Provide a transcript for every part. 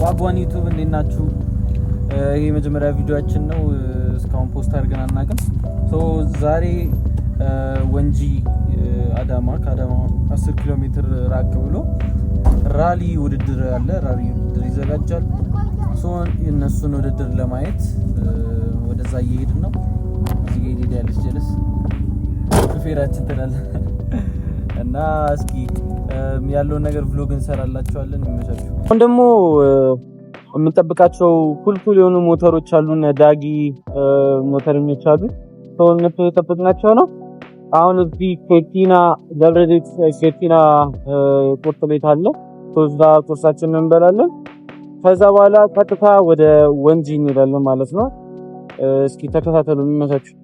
ዋጓን ዩቲዩብ እንዴት ናችሁ? ይሄ የመጀመሪያ ቪዲዮአችን ነው። እስካሁን ፖስት አድርገን አናውቅም። ዛሬ ወንጂ አዳማ ከአዳማ 10 ኪሎ ሜትር ራቅ ብሎ ራሊ ውድድር አለ። ራሊ ውድድር ይዘጋጃል። የእነሱን ውድድር ለማየት ወደዛ እየሄድን ነው። እዚህ ጋር ሄዳለች ጀለስ ሹፌራችን ትላለህ እና እስኪ ያለውን ነገር vlog እንሰራላችኋለን። ይመቻችሁ። አሁን ደግሞ የምንጠብቃቸው ኩልኩል የሆኑ ሞተሮች አሉ። ዳጊ ሞተረኞች አሉ። እነሱ የጠበቅናቸው ነው። አሁን እዚህ ኬቲና ደብረዘይት ኬቲና ቁርጥ ቤት አለ። እዛ ቁርሳችንን እንበላለን። ከዛ በኋላ ቀጥታ ወደ ወንጂ እንሄዳለን ማለት ነው። እስኪ ተከታተሉ። ይመቻችሁ።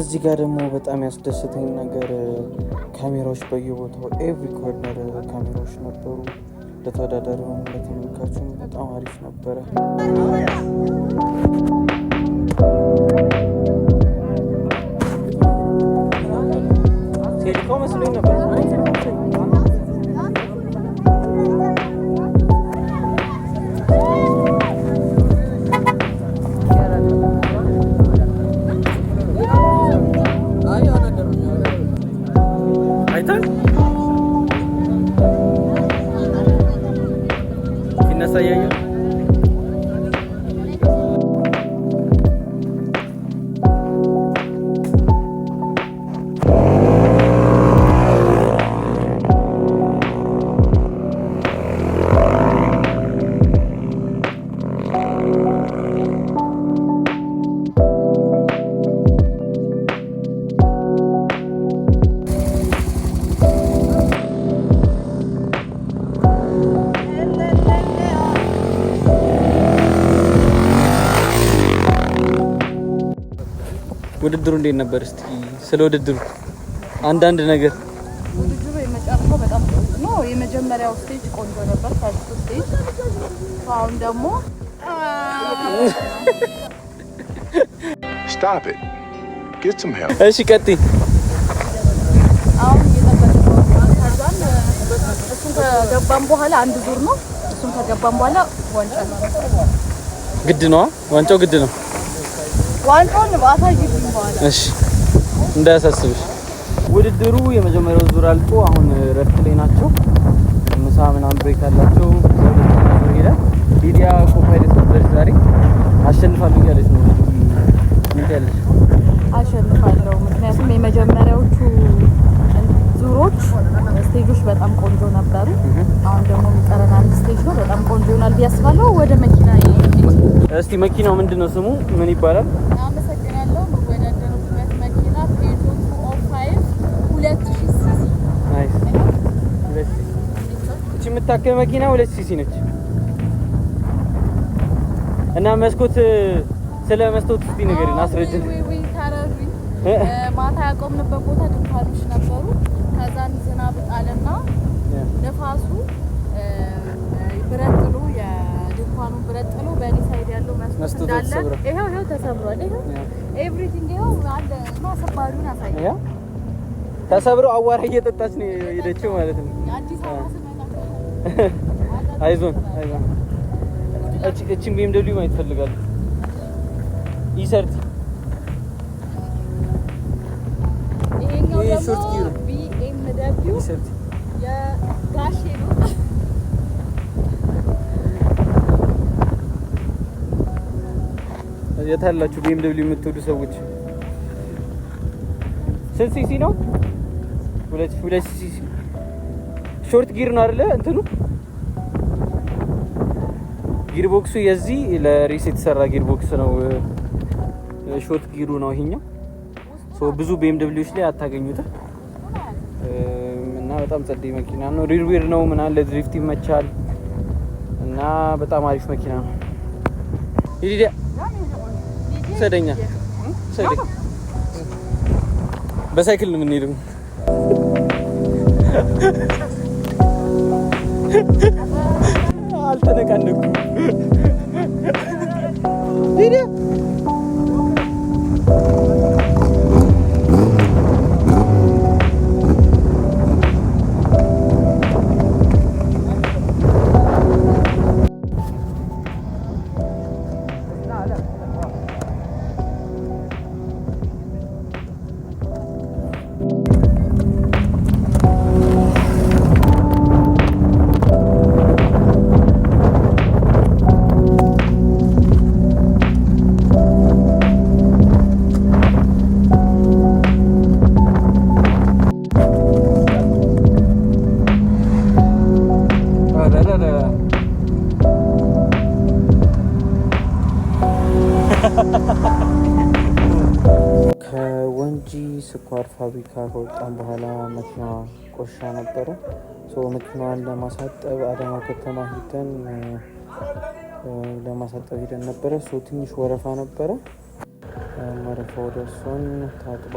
እዚህ ጋር ደግሞ በጣም ያስደስተኝ ነገር ካሜራዎች በየቦታው ኤቭሪ ኮርነር ካሜራዎች ነበሩ። ለተወዳዳሪውም ለተመልካቹም በጣም አሪፍ ነበረ። ሴድኮ መስሎኝ ነበር። ውድድሩ እንዴት ነበር? እስቲ ስለ ውድድሩ አንዳንድ ነገር። ውድድሩ የመጨረሻው በጣም ጥሩ ነው። የመጀመሪያው ስቴጅ ቆንጆ ነበር፣ ፈርስት ስቴጅ። አሁን ደግሞ Stop it. Get some help. እሺ ቀጥይ። አሁን እየጠበቅን ከዛን እሱን ከገባን በኋላ አንድ ዙር ነው። እሱን ከገባን በኋላ ዋንጫ ነው። ግድ ነው ዋንጫው ግድ ነው። ዋንጫውን አሳይልኝ በኋላ። እሺ እንዳያሳስብሽ። ውድድሩ የመጀመሪያው ዙር አልቆ አሁን ረፍት ላይ ናቸው። ምሳ ምናምን ብሬክ አላቸው። ሄደ ሊዲያ ኮፓይለት ነበር ዛሬ አሸንፋለሁ እያለች ነው። ምን ያለሽ? አሸንፋለሁ ምክንያቱም የመጀመሪያዎቹ ዙሮች ስቴጆች በጣም ቆንጆ ነበሩ። አሁን ደግሞ የሚቀረን አንድ ስቴጅ ነው። በጣም ቆንጆ ይሆናል ብዬ አስባለሁ። ወደ መኪና እስቲ መኪናው ምንድነው ስሙ? ምን ይባላል? አመሰግናለሁ። ወዳደረኩበት መኪና ፔጆ 205 2000 ሲሲ። ናይስ። እቺ የምታከም መኪና 2 ሲሲ ነች። እና መስኮት ስለ መስኮት እስቲ ንገሪን፣ አስረጅን። ወይ ታረሪ ማታ ያቆምንበት ቦታ ድንኳኖች ነበሩ። ከዛን ዝናብ ጣለና ነፋሱ ብረት ጥሎ የድንኳኑ ብረት ጥሎ በእኔ ሳይድ ያለው መስኮት እንዳለ ይሄው ተሰብሯል። ይሄው ኤቭሪቲንግ ይሄው አለ እና ሰባሪውን አሳየኝ። ተሰብሮ አዋራ እየጠጣች ነው የሄደችው ማለት ነው። አዲስ አበባ ስመጣ አይዞን። እቺን BMW ማየት ፈልጋለሁ። ኢሰርት ይሄኛው ይሄ ደግሞ ሾርት ኪሩ BMW ኢሰርት የጋሼ ነው። የታላችሁ BMW የምትወዱ ሰዎች ስንት ሲሲ ነው? 2 ሲሲ ሾርት ጊር ነው አይደለ? እንትኑ ጊር ቦክሱ የዚህ ለሬስ የተሰራ ጊር ቦክስ ነው። ሾርት ጊሩ ነው ይሄኛው። ብዙ BMWዎች ላይ አታገኙትም እና በጣም ጸዴ መኪና ነው። ሪር ነው ምናምን ለድሪፍት ይመቻል እና በጣም አሪፍ መኪና ነው። ይዲያ ሰደኛ ሰደኝ በሳይክል ነው የምንሄደው። አልተነቃነኩም። ይዲያ ከወንጂ ስኳር ፋብሪካ ከወጣን በኋላ መኪና ቆሻ ነበረ። መኪናዋን ለማሳጠብ አዳማ ከተማ ሄደን ለማሳጠብ ሄደን ነበረ። ትንሽ ወረፋ ነበረ። ወረፋው ደርሶን ታጥባ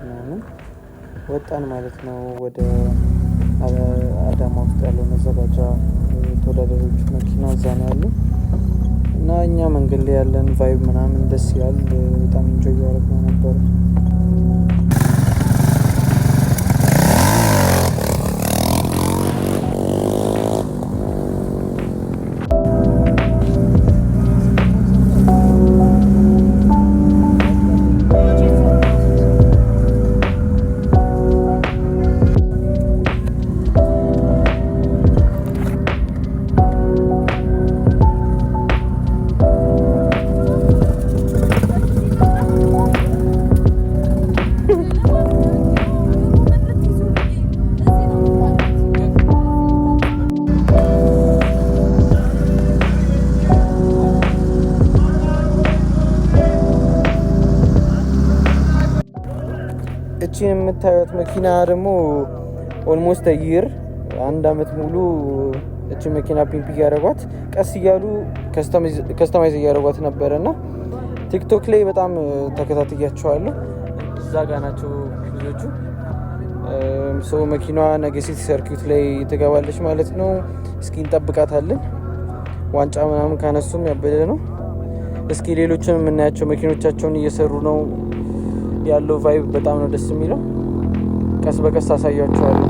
ምናምን ወጣን ማለት ነው። ወደ አዳማ ውስጥ ያለው መዘጋጃ ተወዳዳሪዎች መኪና እዛ ነው ያለው እና እኛ መንገድ ላይ ያለን ቫይብ ምናምን ደስ ይላል። በጣም ኢንጆይ ያደረግነው ነበር። እቺን የምታዩት መኪና ደግሞ ኦልሞስት ይር 1 አመት ሙሉ እቺ መኪና ፒምፕ እያደረጓት ቀስ እያሉ ከስተማይዝ እያደረጓት ነበረና ቲክቶክ ላይ በጣም ተከታትያቸዋለሁ። እዛ ጋ ናቸው ልጆቹ። መኪናዋ ነገ ሲቲ ሰርኪዩት ላይ ትገባለች ማለት ነው። እስኪ እንጠብቃታለን። ዋንጫ ምናምን ካነሱም ያበደ ነው። እስኪ ሌሎችንም የምናያቸው መኪኖቻቸውን እየሰሩ ነው ያለው ቫይብ በጣም ነው ደስ የሚለው። ቀስ በቀስ አሳያቸዋለሁ።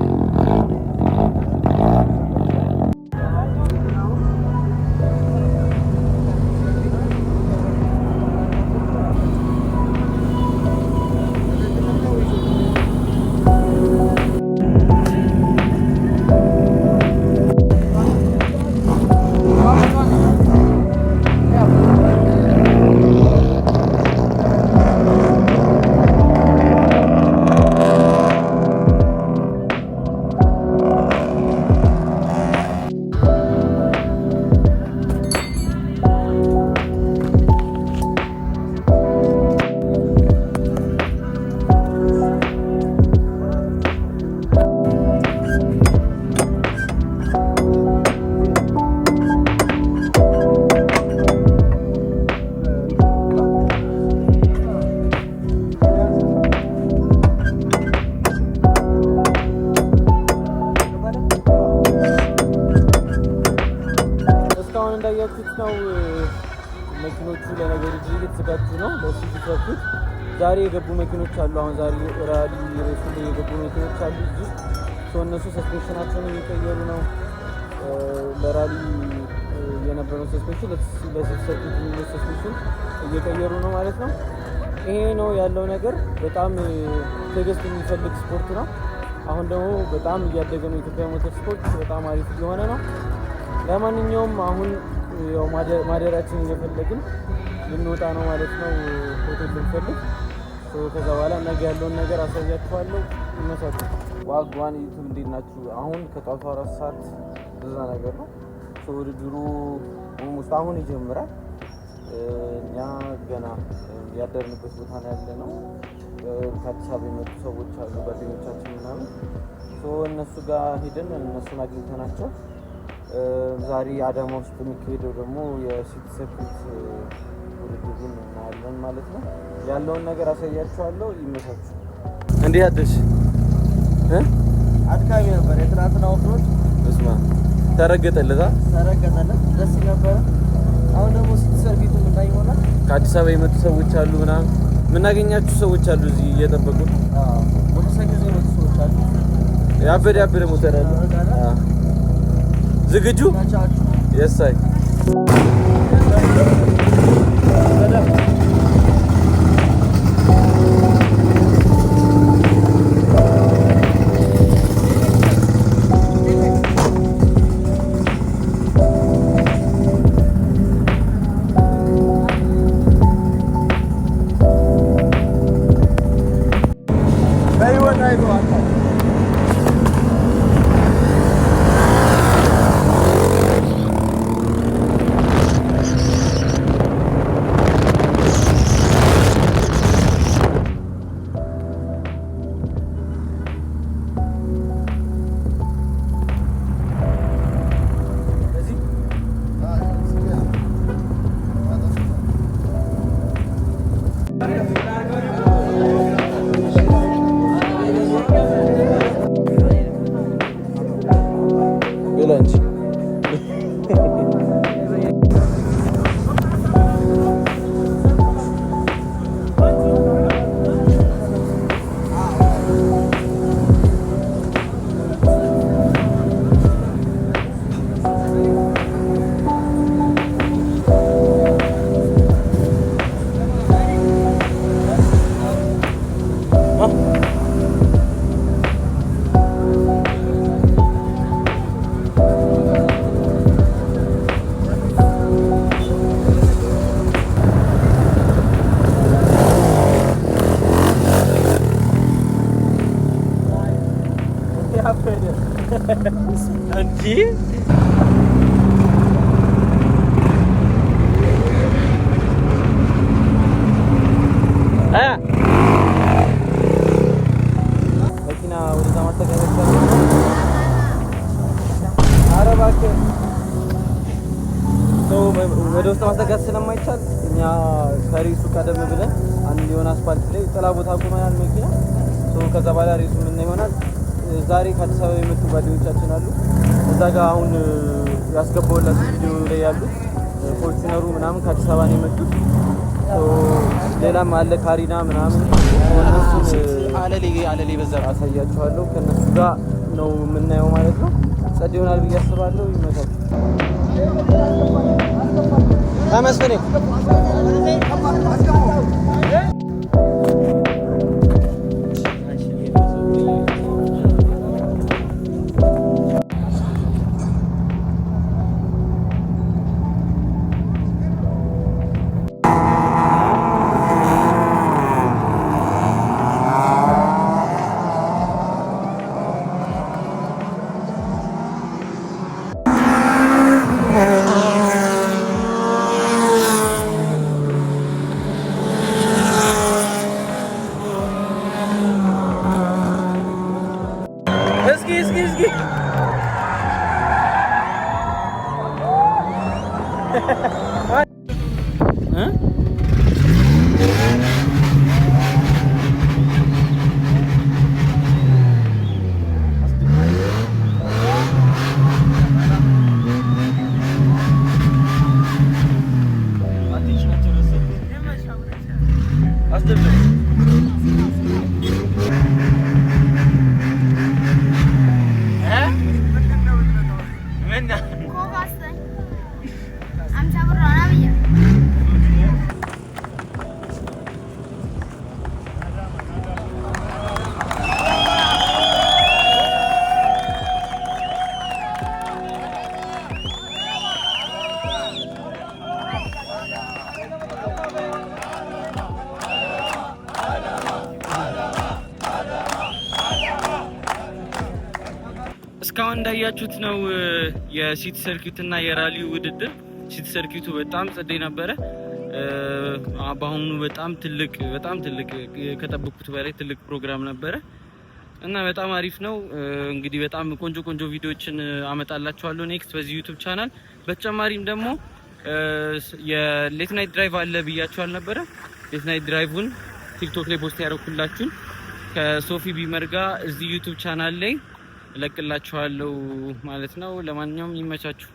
እንዳያችሁት ነው መኪኖቹ ለነገሩ እየተዘጋጁ ነው ለሱ ሲሰጡት። ዛሬ የገቡ መኪኖች አሉ። አሁን ዛሬ ራሊ ሬስ ላይ የገቡ መኪኖች አሉ እዚህ እነሱ ሰስፔንሽናቸውን እየቀየሩ ነው። ለራሊ የነበረው ሰስፔንሽን ለሲሰጡት ሰስፔንሽን እየቀየሩ ነው ማለት ነው። ይሄ ነው ያለው ነገር። በጣም ትዕግስት የሚፈልግ ስፖርት ነው። አሁን ደግሞ በጣም እያደገ ነው ኢትዮጵያ ሞተር ስፖርት በጣም አሪፍ እየሆነ ነው። ለማንኛውም አሁን ያው ማደራችንን እየፈለግን ልንወጣ ነው ማለት ነው። ሆቴል ልንፈልግ ከዛ በኋላ ነገ ያለውን ነገር አሳያችኋለሁ። ይመሳችሁ። ዋግዋን ዩቲዩብ እንዴት ናችሁ? አሁን ከጧቱ 4 ሰዓት እዛ ነገር ነው። ውድድሩ ኦልሞስት አሁን ይጀምራል። እኛ ገና ያደርንበት ቦታ ነው ያለ ነው። ከአዲስ አበባ የመጡ ሰዎች አሉ ጓደኞቻችን ምናምን እነሱ ጋር ሄደን እነሱን አግኝተናቸው ዛሬ አዳማ ውስጥ የሚካሄደው ደግሞ የሲቲ ሰርኪት ውድድሩን እናያለን ማለት ነው። ያለውን ነገር አሳያችኋለሁ። ይመሳችሁ። እንዴት አደርሽ? አድካሚ ነበር የትናንትና ወፍሮች። እስማ ተረገጠለታ ደስ ነበረ። አሁን ደግሞ ሲቲ ሰርኪት ምን ይሆናል? ከአዲስ አበባ የመጡ ሰዎች አሉ ምናምን የምናገኛችሁ ሰዎች አሉ እዚህ እየጠበቁ ሞተርሳይክል የመጡ ሰዎች አሉ። ያበደ ሞተር አለ። ዝግጁ? የሳይ Anjir. መኪና ወደዛ ማስተካከል አረባከ ወደ ውስጥ ማስተካከል ስለማይቻል እኛ ከሬሱ ቀደም ብለን አንድ የሆነ አስፋልት ላይ ጥላ ቦታ አቁመናል መኪና። ከዛ በኋላ ሬሱ ምን ይሆናል? ዛሬ ከአዲስ አበባ የመጡ ጓደኞቻችን አሉ። እዛ ጋር አሁን ያስገባውላት ቪዲዮ ላይ ያሉት ፎርቹነሩ ምናምን ከአዲስ አበባ ነው የመጡት። ሌላም አለ ካሪና ምናምን እነሱ አለሌ በዛ አሳያችኋለሁ። ከነሱ ጋር ነው የምናየው ማለት ነው። ጸድ ይሆናል ብዬ አስባለሁ። ይመጣል ተመስገን እስኪ እስካሁን እንዳያችሁት ነው የሲቲ ሰርኪዩት እና የራሊው ውድድር። ሲቲ ሰርኪዩቱ በጣም ጸደይ ነበረ። በአሁኑ በጣም ትልቅ ከጠበቅኩት በላይ ትልቅ ፕሮግራም ነበረ እና በጣም አሪፍ ነው። እንግዲህ በጣም ቆንጆ ቪዲዮዎችን አመጣላችኋለሁ ኔክስት በዚህ ዩቲዩብ ቻናል። በተጨማሪም ደግሞ የሌት ናይት ድራይቭ አለ ብያችኋል ነበረ። ሌት ናይት ድራይቭን ቲክቶክ ላይ ፖስት ያደረኩላችሁን ከሶፊ ቢመር ጋር እዚህ ዩቲዩብ ቻናል ላይ እለቅላችኋለሁ ማለት ነው። ለማንኛውም ይመቻችሁ።